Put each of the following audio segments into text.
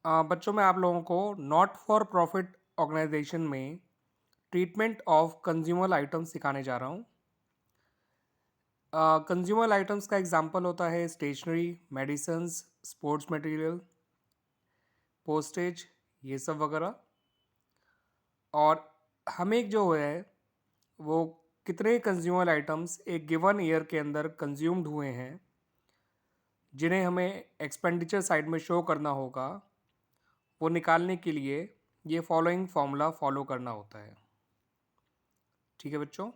बच्चों मैं आप लोगों को नॉट फॉर प्रॉफिट ऑर्गेनाइजेशन में ट्रीटमेंट ऑफ कंज्यूमर आइटम्स सिखाने जा रहा हूँ। कंज्यूमर आइटम्स का एग्जांपल होता है stationery, medicines, sports material, postage, ये सब वगैरह। और हमें जो है वो कितने कंज्यूमर आइटम्स एक गिवन ईयर के अंदर कंज्यूम्ड हुए हैं जिन्हें हमें एक्सपेंडिचर साइड में शो करना होगा, वो निकालने के लिए ये फॉलोइंग फॉर्मूला फॉलो करना होता है। ठीक है बच्चों,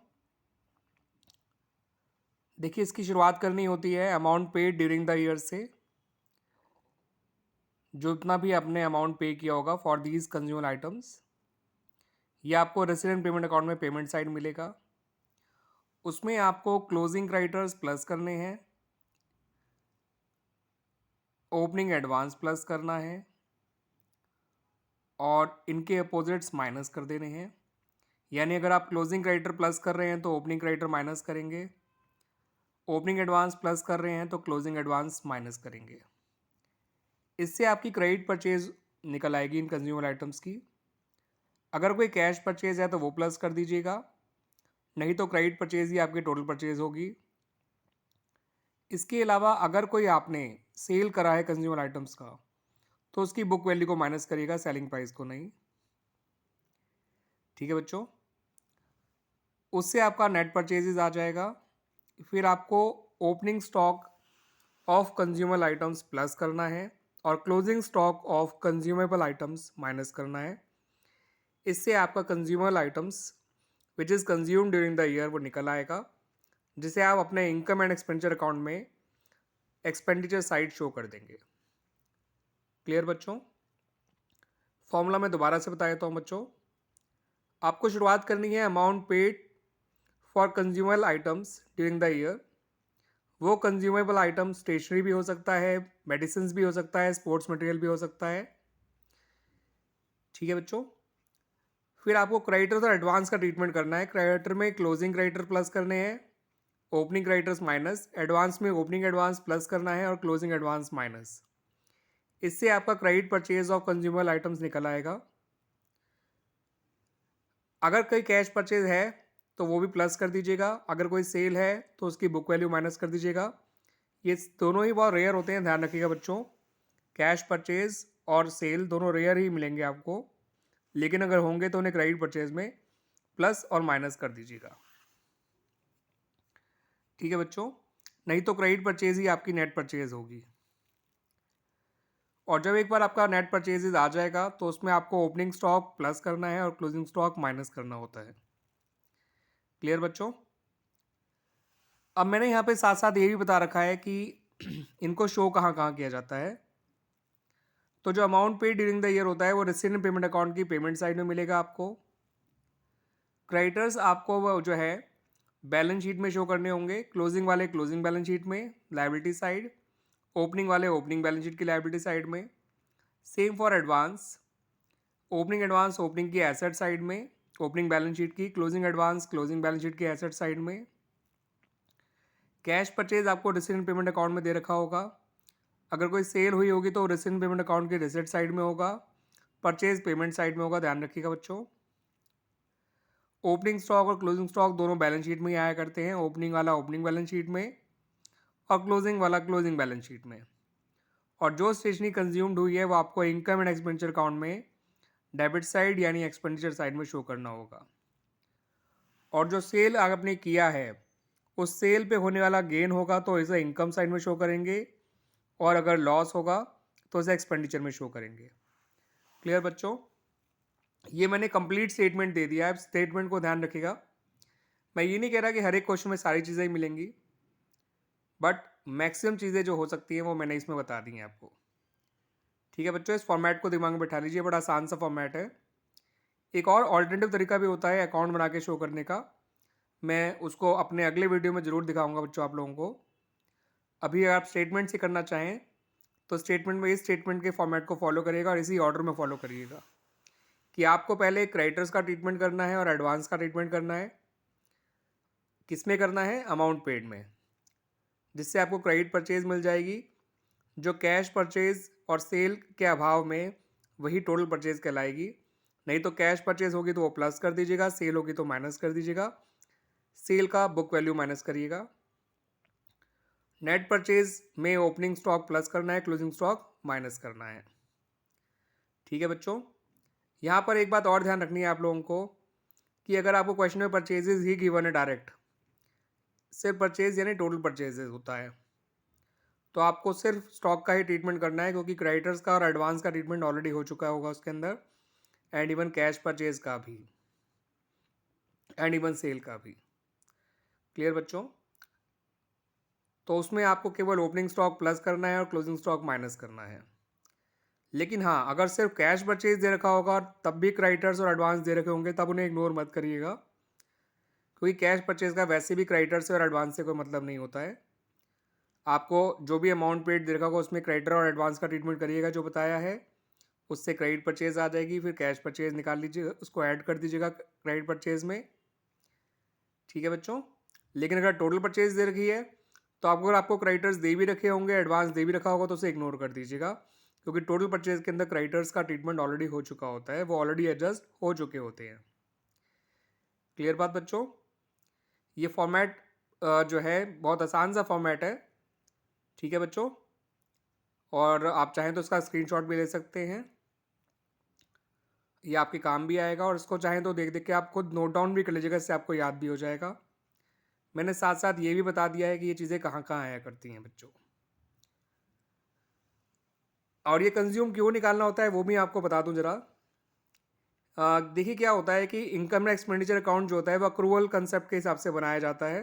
देखिए इसकी शुरुआत करनी होती है amount paid during the year से। जो इतना भी आपने अमाउंट पे किया होगा फॉर दीज कंज्यूमर आइटम्स, ये आपको रेसिडेंट पेमेंट अकाउंट में पेमेंट साइड मिलेगा। उसमें आपको क्लोजिंग क्रेडिटर्स प्लस करने हैं, ओपनिंग एडवांस प्लस करना है और इनके अपोजिट्स माइनस कर देने हैं। यानी अगर आप क्लोजिंग क्रेडिटर प्लस कर रहे हैं तो ओपनिंग क्रेडिटर माइनस करेंगे, ओपनिंग एडवांस प्लस कर रहे हैं तो क्लोजिंग एडवांस माइनस करेंगे। इससे आपकी क्रेडिट परचेज निकल आएगी इन कंज्यूमर आइटम्स की। अगर कोई कैश परचेज है तो वो प्लस कर दीजिएगा, नहीं तो क्रेडिट परचेज ही आपकी टोटल परचेज होगी। इसके अलावा अगर कोई आपने सेल करा है कंज्यूमर आइटम्स का तो उसकी बुक वैल्यू को माइनस करिएगा, सेलिंग प्राइस को नहीं। ठीक है बच्चों, उससे आपका नेट परचेजेस आ जाएगा। फिर आपको opening stock of consumer items plus करना है और closing stock of consumable items minus करना है। इससे आपका consumer items which is consume during the year वो निकल आएगा, जिसे आप अपने इनकम एंड एक्सपेंडिचर अकाउंट में एक्सपेंडिचर साइड शो कर देंगे। क्लियर बच्चों? फॉर्मूला मैं दोबारा से बता देता हूँ बच्चों। आपको शुरुआत करनी है amount paid for consumer items during the year. वो कंज्यूमेबल आइटम स्टेशनरी भी हो सकता है, मेडिसिन भी हो सकता है, स्पोर्ट्स मटेरियल भी हो सकता है। ठीक है बच्चों, फिर आपको क्रेडिटर्स और एडवांस का ट्रीटमेंट करना है। क्रेडिटर में क्लोजिंग क्रेडिटर प्लस करने हैं, ओपनिंग क्रेडिटर्स माइनस, एडवांस में ओपनिंग एडवांस प्लस करना है और क्लोजिंग एडवांस माइनस। इससे आपका credit purchase of consumer items निकल आएगा। अगर कोई कैश परचेज है तो वो भी प्लस कर दीजिएगा, अगर कोई सेल है तो उसकी बुक वैल्यू माइनस कर दीजिएगा। ये दोनों ही बहुत रेयर होते हैं, ध्यान रखिएगा बच्चों। कैश परचेज और सेल दोनों रेयर ही मिलेंगे आपको, लेकिन अगर होंगे तो उन्हें क्रेडिट परचेज में प्लस और माइनस कर दीजिएगा। ठीक है बच्चों, नहीं तो क्रेडिट परचेज ही आपकी नेट परचेज होगी। और जब एक बार आपका नेट परचेजेज आ जाएगा तो उसमें आपको ओपनिंग स्टॉक प्लस करना है और क्लोजिंग स्टॉक माइनस करना होता है। क्लियर बच्चों? अब मैंने यहाँ पे साथ साथ ये भी बता रखा है कि इनको शो कहाँ कहाँ किया जाता है। तो जो amount paid during the year होता है वो रेसिडेंट पेमेंट अकाउंट की पेमेंट साइड में मिलेगा आपको। क्रेडिटर्स आपको वो जो है बैलेंस शीट में शो करने होंगे, क्लोजिंग वाले क्लोजिंग बैलेंस शीट में लायबिलिटी साइड, ओपनिंग वाले ओपनिंग बैलेंस शीट की लायबिलिटी साइड में। Same for advance, opening advance opening की एसेट साइड में, ओपनिंग बैलेंस शीट की, closing advance closing balance sheet की एसेट साइड में। कैश परचेज आपको रेसिडेंट पेमेंट अकाउंट में दे रखा होगा। अगर कोई सेल हुई होगी तो रेसिडेंट पेमेंट अकाउंट की रिसिट साइड में होगा, परचेज पेमेंट साइड में होगा, ध्यान रखिएगा बच्चों। ओपनिंग स्टॉक और क्लोजिंग स्टॉक दोनों बैलेंस शीट में ही आया करते हैं, ओपनिंग वाला ओपनिंग बैलेंस शीट में और क्लोजिंग वाला क्लोजिंग बैलेंस शीट में। और जो स्टेशनरी कंज्यूम्ड हुई है वो आपको इनकम एंड एक्सपेंडिचर अकाउंट में डेबिट साइड यानी एक्सपेंडिचर साइड में शो करना होगा। और जो सेल आपने किया है उस सेल पे होने वाला गेन होगा तो इसे इनकम साइड में शो करेंगे, और अगर लॉस होगा तो इसे एक्सपेंडिचर में शो करेंगे। क्लियर बच्चों? ये मैंने कंप्लीट स्टेटमेंट दे दिया है, स्टेटमेंट को ध्यान रखिएगा। मैं ये नहीं कह रहा कि हर एक क्वेश्चन में सारी चीज़ें ही मिलेंगी, बट मैक्सिमम चीज़ें जो हो सकती हैं वो मैंने इसमें बता दी हैं आपको। ठीक है बच्चों, इस फॉर्मेट को दिमाग में बैठा लीजिए, बड़ा आसान सा फॉर्मेट है। एक और ऑल्टरनेटिव तरीका भी होता है अकाउंट बना के शो करने का, मैं उसको अपने अगले वीडियो में ज़रूर दिखाऊंगा बच्चों आप लोगों को। अभी अगर आप स्टेटमेंट से करना चाहें तो स्टेटमेंट में इस स्टेटमेंट के फॉर्मेट को फॉलो करिएगा और इसी ऑर्डर में फॉलो करिएगा कि आपको पहले क्रेडिटर्स का ट्रीटमेंट करना है और एडवांस का ट्रीटमेंट करना है। किस में करना है? अमाउंट पेड में, जिससे आपको क्रेडिट परचेज मिल जाएगी। जो कैश परचेज और सेल के अभाव में वही टोटल परचेज कहलाएगी। नहीं तो कैश परचेज होगी तो वो प्लस कर दीजिएगा, सेल होगी तो माइनस कर दीजिएगा। सेल का बुक वैल्यू माइनस करिएगा। नेट परचेज में ओपनिंग स्टॉक प्लस करना है, क्लोजिंग स्टॉक माइनस करना है। ठीक है बच्चों, यहाँ पर एक बात और ध्यान रखनी है आप लोगों को कि अगर आपको क्वेश्चन में परचेजेज ही गिवन है डायरेक्ट, सिर्फ परचेज यानी टोटल परचेजेज होता है, तो आपको सिर्फ स्टॉक का ही ट्रीटमेंट करना है, क्योंकि क्रेडिटर्स का और एडवांस का ट्रीटमेंट ऑलरेडी हो चुका होगा उसके अंदर, एंड इवन कैश परचेज का भी, एंड इवन सेल का भी। क्लियर बच्चों? तो उसमें आपको केवल ओपनिंग स्टॉक प्लस करना है और क्लोजिंग स्टॉक माइनस करना है। लेकिन हाँ, अगर सिर्फ कैश परचेज दे रखा होगा और तब भी क्रेडिटर्स और एडवांस दे रखे होंगे, तब उन्हें इग्नोर मत करिएगा, क्योंकि कैश परचेज का वैसे भी क्रेडिटर्स से और एडवांस से कोई मतलब नहीं होता है। आपको जो भी अमाउंट पेड दे रखा होगा उसमें क्रेडिटर और एडवांस का ट्रीटमेंट करिएगा जो बताया है, उससे क्रेडिट परचेज आ जाएगी, फिर कैश परचेज निकाल लीजिएगा, उसको ऐड कर दीजिएगा क्रेडिट परचेज में। ठीक है बच्चों? लेकिन अगर टोटल परचेज दे रखी है तो अगर आपको क्रेडिटर्स दे भी रखे होंगे, एडवांस दे भी रखा होगा, तो उसे इग्नोर कर दीजिएगा, क्योंकि टोटल परचेज के अंदर क्रेडिटर्स का ट्रीटमेंट ऑलरेडी हो चुका होता है, वो ऑलरेडी एडजस्ट हो चुके होते हैं। क्लियर बात बच्चों? ये फॉर्मेट जो है बहुत आसान सा फॉर्मेट है। ठीक है बच्चों? और आप चाहें तो इसका स्क्रीनशॉट भी ले सकते हैं, ये आपके काम भी आएगा, और इसको चाहें तो देख देख के आप खुद नोट डाउन भी कर लीजिएगा, इससे आपको याद भी हो जाएगा। मैंने साथ साथ ये भी बता दिया है कि ये चीज़ें कहाँ कहाँ आया करती हैं बच्चों, और ये कंज्यूम क्यों निकालना होता है वो भी आपको बता दूं जरा। देखिए क्या होता है कि इनकम एंड एक्सपेंडिचर अकाउंट जो होता है वो अक्रूवल कंसेप्ट के हिसाब से बनाया जाता है।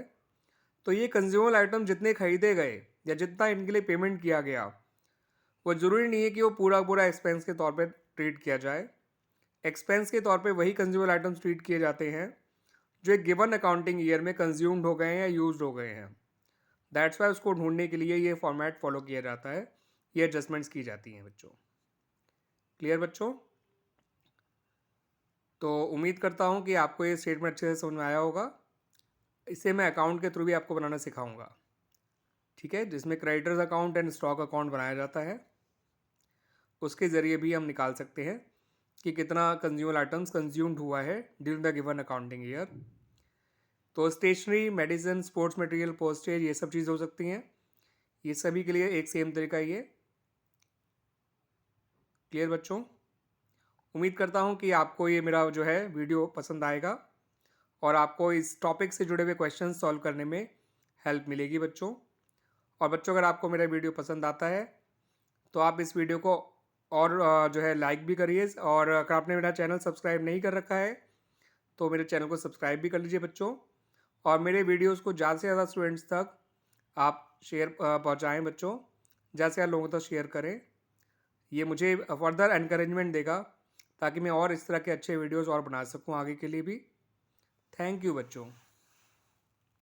तो ये कंज्यूमर आइटम जितने खरीदे गए या जितना इनके लिए पेमेंट किया गया, वो ज़रूरी नहीं है कि वो पूरा पूरा एक्सपेंस के तौर पे ट्रीट किया जाए। एक्सपेंस के तौर पे वही कंज्यूमर आइटम्स ट्रीट किए जाते हैं जो एक गिवन अकाउंटिंग ईयर में कंज्यूम्ड हो गए हैं या यूज्ड हो गए हैं। दैट्स वाई उसको ढूंढने के लिए ये फॉर्मेट फॉलो किया जाता है, ये एडजस्टमेंट्स की जाती हैं बच्चों। क्लियर बच्चों? तो उम्मीद करता हूँ कि आपको ये स्टेटमेंट अच्छे से समझ में आया होगा। इसे मैं अकाउंट के थ्रू भी आपको बनाना सिखाऊंगा, ठीक है, जिसमें creditors account and stock account बनाया जाता है। उसके ज़रिए भी हम निकाल सकते हैं कि कितना कंज्यूमर आइटम्स कंज्यूम्ड हुआ है during the given accounting year. तो stationery, medicine, sports material, postage, ये सब चीज़ हो सकती हैं। ये सभी के लिए एक सेम तरीका ही है। क्लियर बच्चों? उम्मीद करता हूँ कि आपको ये मेरा जो है वीडियो पसंद आएगा और आपको इस टॉपिक से जुड़े हुए क्वेश्चन सॉल्व करने में हेल्प मिलेगी बच्चों। और बच्चों, अगर आपको मेरा वीडियो पसंद आता है तो आप इस वीडियो को और जो है लाइक भी करिए, और अगर आपने मेरा चैनल सब्सक्राइब नहीं कर रखा है तो मेरे चैनल को सब्सक्राइब भी कर लीजिए बच्चों। और मेरे वीडियोस को ज़्यादा से ज़्यादा स्टूडेंट्स तक आप शेयर पहुँचाएँ बच्चों, ज़्यादा से ज़्यादा लोगों तक शेयर करें। ये मुझे फर्दर एनकरेजमेंट देगा ताकि मैं और इस तरह के अच्छे वीडियोस और बना सकूं आगे के लिए भी। थैंक यू बच्चों।